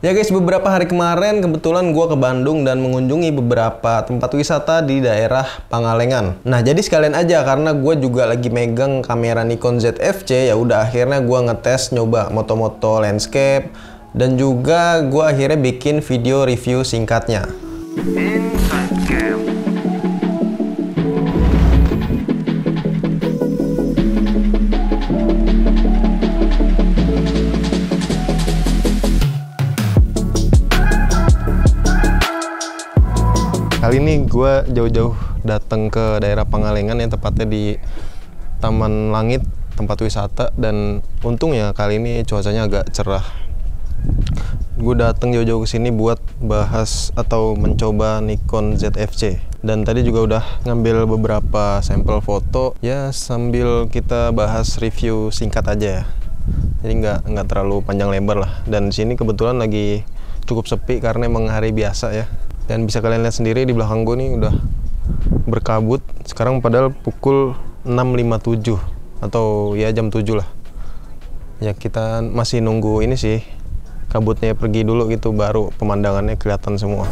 Ya guys, beberapa hari kemarin kebetulan gue ke Bandung dan mengunjungi beberapa tempat wisata di daerah Pangalengan. Nah, jadi sekalian aja karena gue juga lagi megang kamera Nikon ZFC, ya udah akhirnya gue ngetes nyoba moto-moto landscape dan juga gue akhirnya bikin video review singkatnya. Kali ini gue jauh-jauh datang ke daerah Pangalengan ya, tepatnya di Taman Langit, tempat wisata, dan untungnya kali ini cuacanya agak cerah. Gue datang jauh-jauh ke sini buat bahas atau mencoba Nikon ZFC. Dan tadi juga udah ngambil beberapa sampel foto ya, sambil kita bahas review singkat aja ya. Jadi nggak terlalu panjang lebar lah. Dan di sini kebetulan lagi cukup sepi karena emang hari biasa ya. Dan bisa kalian lihat sendiri di belakang gue nih udah berkabut. Sekarang padahal pukul 6.57 atau ya jam 7 lah. Ya kita masih nunggu ini sih, kabutnya pergi dulu gitu, baru pemandangannya kelihatan semua.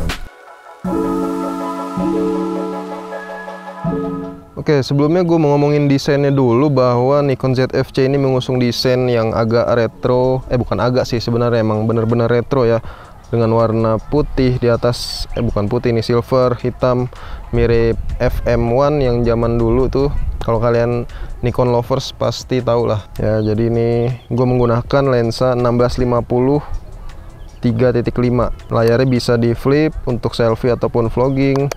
Oke, sebelumnya gue mau ngomongin desainnya dulu, bahwa Nikon ZFC ini mengusung desain yang agak retro. Bukan agak sih, sebenarnya emang bener-bener retro ya. Dengan warna putih di atas, bukan putih, ini silver, hitam, mirip FM1 yang zaman dulu tuh. Kalau kalian Nikon lovers pasti tahu lah ya. Jadi ini gue menggunakan lensa 1650 3.5. Layarnya bisa di flip untuk selfie ataupun vlogging.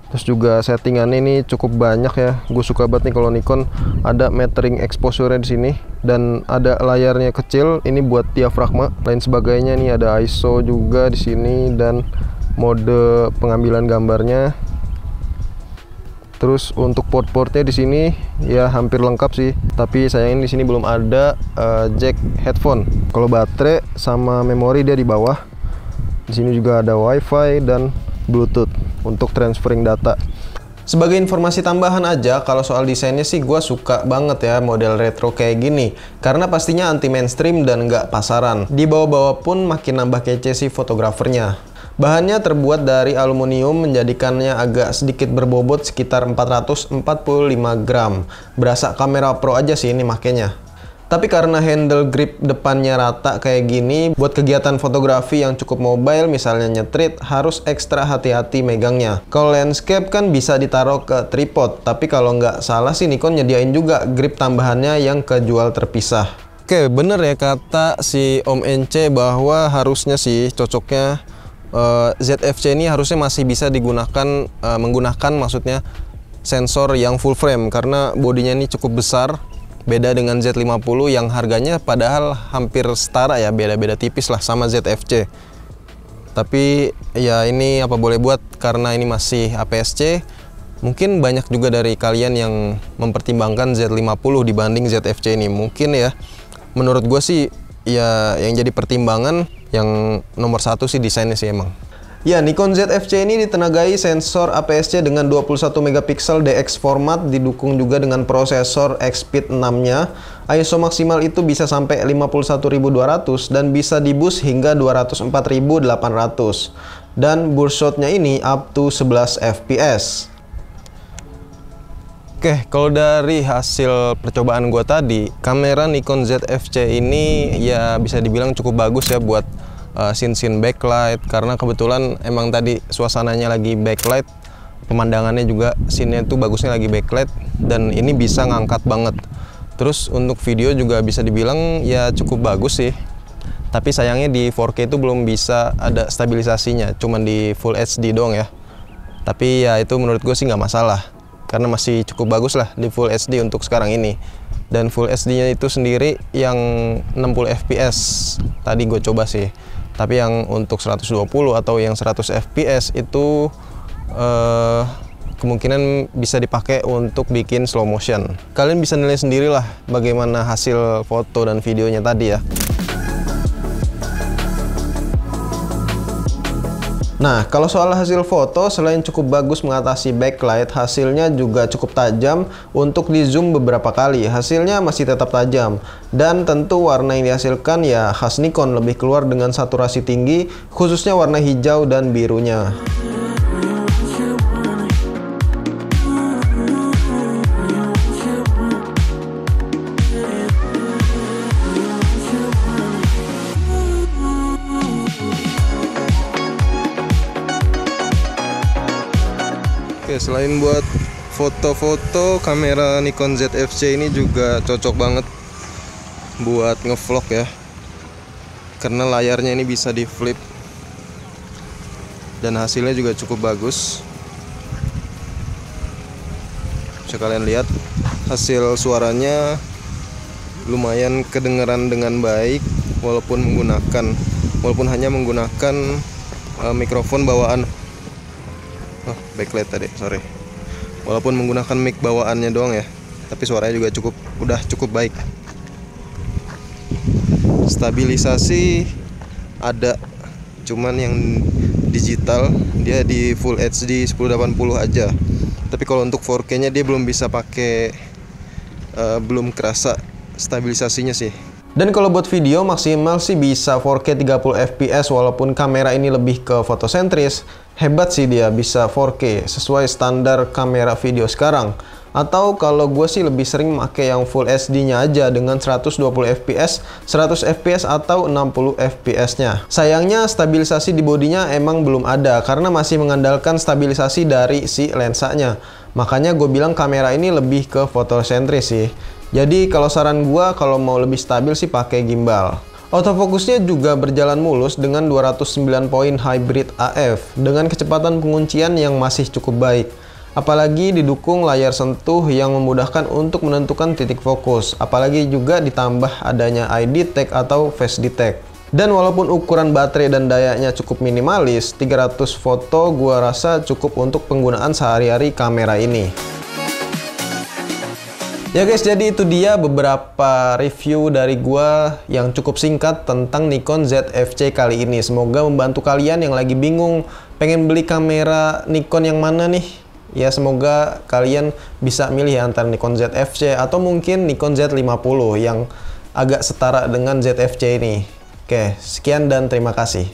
Terus juga settingannya ini cukup banyak ya. Gue suka banget nih kalau Nikon ada metering exposure di sini, dan ada layarnya kecil ini buat diafragma. Lain sebagainya nih, ada ISO juga di sini dan mode pengambilan gambarnya. Terus untuk port-portnya di sini ya hampir lengkap sih. Tapi sayangnya di sini belum ada jack headphone. Kalau baterai sama memori dia di bawah. Di sini juga ada WiFi dan Bluetooth untuk transferring data. Sebagai informasi tambahan aja, kalau soal desainnya sih gue suka banget ya model retro kayak gini, karena pastinya anti mainstream dan nggak pasaran. Di bawah-bawah pun makin nambah kece sih fotografernya. Bahannya terbuat dari aluminium, menjadikannya agak sedikit berbobot, sekitar 445 gram. Berasa kamera pro aja sih ini makanya. Tapi karena handle grip depannya rata kayak gini, buat kegiatan fotografi yang cukup mobile, misalnya nyetrit, harus ekstra hati-hati megangnya. Kalau landscape kan bisa ditaruh ke tripod, tapi kalau nggak salah sih Nikon nyediain juga grip tambahannya yang kejual terpisah. Oke, bener ya kata si Om NC bahwa harusnya sih cocoknya ZFC ini harusnya masih bisa digunakan, menggunakan maksudnya sensor yang full frame, karena bodinya ini cukup besar. Beda dengan Z50 yang harganya padahal hampir setara ya, beda-beda tipis lah sama ZFC. Tapi ya ini apa boleh buat, karena ini masih APS-C. Mungkin banyak juga dari kalian yang mempertimbangkan Z50 dibanding ZFC ini. Mungkin ya, menurut gue sih ya yang jadi pertimbangan yang nomor satu sih desainnya sih emang. Ya, Nikon ZFC ini ditenagai sensor APS-C dengan 21 megapiksel DX format, didukung juga dengan prosesor Expeed 6-nya. ISO maksimal itu bisa sampai 51.200 dan bisa di boost hingga 204.800. Dan burst shot-nya ini up to 11 fps. Oke, kalau dari hasil percobaan gue tadi, kamera Nikon ZFC ini ya bisa dibilang cukup bagus ya buat scene backlight, karena kebetulan emang tadi suasananya lagi backlight, pemandangannya juga scene-nya tuh bagusnya lagi backlight, dan ini bisa ngangkat banget. Terus untuk video juga bisa dibilang ya cukup bagus sih, tapi sayangnya di 4K itu belum bisa ada stabilisasinya, cuman di Full HD doang ya. Tapi ya itu menurut gue sih nggak masalah, karena masih cukup bagus lah di Full HD untuk sekarang ini. Dan Full HD-nya itu sendiri yang 60 fps tadi gue coba sih. Tapi yang untuk 120 atau yang 100 fps itu kemungkinan bisa dipakai untuk bikin slow motion. Kalian bisa nilai sendirilah bagaimana hasil foto dan videonya tadi ya. Nah, kalau soal hasil foto, selain cukup bagus mengatasi backlight, hasilnya juga cukup tajam. Untuk di zoom beberapa kali, hasilnya masih tetap tajam. Dan tentu warna yang dihasilkan ya khas Nikon, lebih keluar dengan saturasi tinggi, khususnya warna hijau dan birunya. Oke, selain buat foto-foto, kamera Nikon ZFC ini juga cocok banget buat ngevlog ya, karena layarnya ini bisa di flip dan hasilnya juga cukup bagus. Bisa kalian lihat hasil suaranya lumayan kedengeran dengan baik, walaupun hanya menggunakan mikrofon bawaan. Backlight tadi, sorry. Walaupun menggunakan mic bawaannya doang ya, tapi suaranya juga udah cukup baik. Stabilisasi ada, cuman yang digital dia di Full HD 1080 aja. Tapi kalau untuk 4K-nya dia belum bisa pakai, belum kerasa stabilisasinya sih. Dan kalau buat video maksimal sih bisa 4K 30 fps, walaupun kamera ini lebih ke fotosentris. Hebat sih dia bisa 4K sesuai standar kamera video sekarang. Atau kalau gue sih lebih sering pakai yang Full HD-nya aja dengan 120 fps, 100 fps atau 60 fps-nya. Sayangnya stabilisasi di bodinya emang belum ada karena masih mengandalkan stabilisasi dari si lensanya. Makanya gue bilang kamera ini lebih ke fotosentris sih. Jadi kalau saran gua, kalau mau lebih stabil sih pakai gimbal. Autofokusnya juga berjalan mulus dengan 209 poin hybrid AF dengan kecepatan penguncian yang masih cukup baik. Apalagi didukung layar sentuh yang memudahkan untuk menentukan titik fokus. Apalagi juga ditambah adanya eye detect atau face detect. Dan walaupun ukuran baterai dan dayanya cukup minimalis, 300 foto gua rasa cukup untuk penggunaan sehari-hari kamera ini. Ya guys, jadi itu dia beberapa review dari gua yang cukup singkat tentang Nikon ZFC kali ini. Semoga membantu kalian yang lagi bingung pengen beli kamera Nikon yang mana nih. Ya semoga kalian bisa milih antara Nikon ZFC atau mungkin Nikon Z50 yang agak setara dengan ZFC ini. Oke, sekian dan terima kasih.